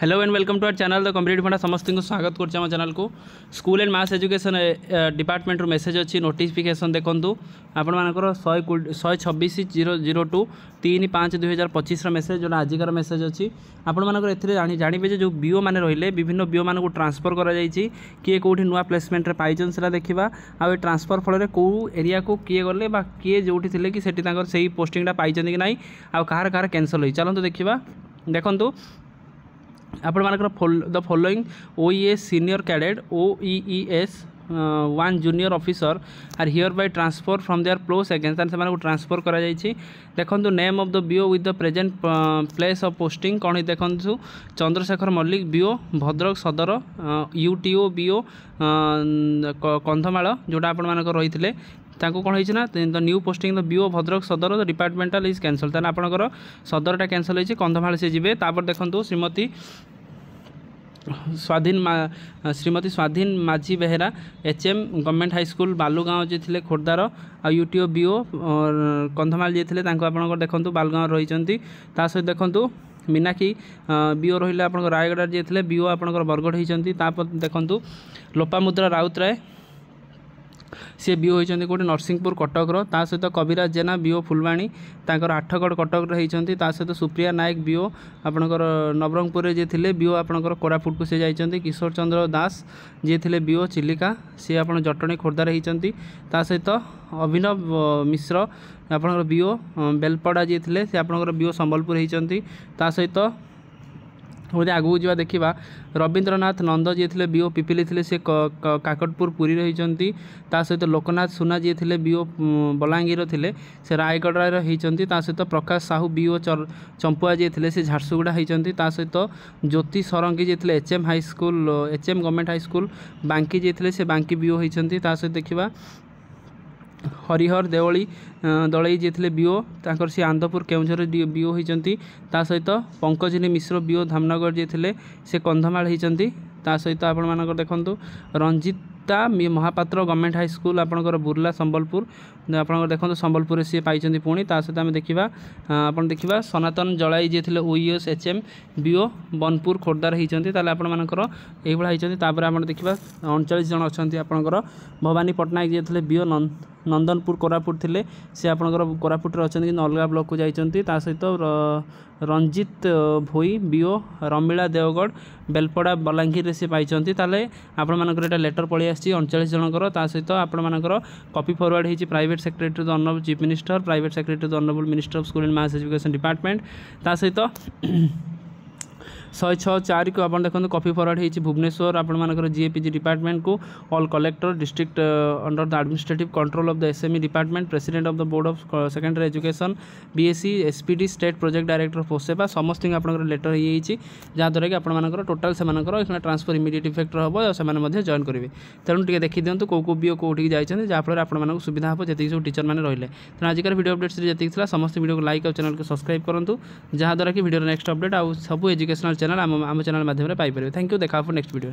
Hello and welcome to our channel the competitive funda समस्त को स्वागत करछे हम चैनल को school and mass education department रो मेसेज अच्छी नोटिफिकेशन देखंतु आपण मानकर 126/002 3/5/2025 मेसेज जो आजिकार मेसेज अच्छी आपण मानकर एथिरे जानिबे जे जो बीओ माने रहिले विभिन्न बीओ मान को ट्रांसफर करा जायछि किए कोठी नुआ प्लेसमेंट रे पाइछन सेला देखिबा आ ट्रांसफर फल रे को एरिया को किए गले बा किए जोठी थिले कि सेठी तांकर सही पोस्टिंगटा पाइछन कि नाही आ कहार कैंसल होई चलंतु देखिबा देखंतु आपण मानकर the following OES senior cadet OEES 1 junior officer are hereby transfer from their post against से मानक ट्रांसफर करा जायछि देखंतु name of the BO with the present place of posting कोन देखंतु चंद्रशेखर मल्लिक बीओ भद्रक सदर UTO बीओ कंधमाल जोटा आपण मानक रहिथिले तांको कौन होइछि ना the new posting the BO Bhadrak Sadar the departmental is cancel तान आपनकर सदरटा कैंसल होइछि कंधमाल से जिबे तापर देखंतु Shrimati Swadhin Majhi Behera HM government high school Balugaon जे थिले खोर्धार आ UTO बीओ कंधमाल जे थिले तांको आपनकर देखंतु बालुगाँव रहिचंती ता सहित देखंतु मीनाक्षी बीओ रहिले आपनकर रायगढ़ जे थिले बीओ आपनकर बरगढ़ होइचंती तापर देखंतु लोपामुद्रा राउतराय सी बीओ होती गोटे नरसिंहपुर कटक सहित कविराज जेना बीओ फुलवाणी तांकर आठगढ़ कटक होती सहित सुप्रिया नायक बीओ आपणकर नवरंगपुर जे थिले बीओ आपणकर कोरापुट को सी जाइछंती किशोर चंद्र दास जे थिले बीओ चिलिका सी आपण जटणी खोर्धार होती सहित अभिनव मिश्र आपणकर बीओ बेलपड़ा जे थिले से आपणकर बीओ संबलपुर होती सहित आगू जा देखा रवींद्रनाथ नंद जी थे बीओ पिपिली थे सी काकटपुर पुरी रही सहित लोकनाथ सुना जी थे बीओ बलांगीर थे से रायगढ़ होती सहित प्रकाश साहू बीओ चंपुआ जी थे से झारसुगुड़ा होती सहित ज्योति सरंगी जी थे HM गवर्नमेंट हाई स्कूल बांकी जी थे से बांकी बीओ होती सहित देखा हरिहर देवली दलई जी थे बीओ तांकर सी आंधपुर केउझर बीओ होती सहित पंकजिनी मिश्र बीओ धामनगर जी थे से कंधमाल होती सहित आपण मानकर देखंतु Ranjita Mahapatra government high school आपणकर बुर्ला संबलपुर आपणकर देखंतु संबलपुर सी पाइछंती पुणी सहित आम देखा आपण देखा सनातन जलाई जी थे OES HM बीओ बनपुर खोर्धार होती आपण मानकर यही होती आप देखा 39 जन अच्छा आपणकर भवानी पट्टनायक जी थे बीओ नंदनपुर कोरापुट थे सी आपणकर कोरापुट अच्छा कि अलग ब्लॉक को जाइछंती सहित रंजित भोई बीओ रमीला देवगढ़ बेलपड़ा बलांगीर से पाइछंती ताले आपण मानकर एटा लेटर पळि आछि 39 जनकर सहित आपण मानकर कॉपी फॉरवर्ड होइछि private secretary to the honourable chief minister private secretary to the honourable minister of school and mass education department सहित 106/4 को आप देखो कॉपी फॉरवर्ड होती भुवनेश्वर आपर GAPG डिपार्टमेंट को all collector district under the administrative control of the SME department president of the board of secondary education BSc SPD state project director of पोसेवा समस्त letter हो जहाँद्वारा कि आपर टोटाल से ट्रांसफर इमिडिएट इफेक्ट हम से join करेंगे तेणु टे देखी दिखाँ कौ बीओ कौटी जाइए जहाँफल आपको सुविधा हम जी सब टीचर मैंने रही तेणु आजिकार वीडियो अपडेट जी समस्त वीडियो को लाइक और चैनल को सब्सक्राइब करूँ जहाँद्वारा कि वीडियो नेक्स्ट अपडेट आउ सब एजुकेशनल चैनल आम चैनल माध्यम पाइपर थैंक यू देखा नेक्स्ट वीडियो।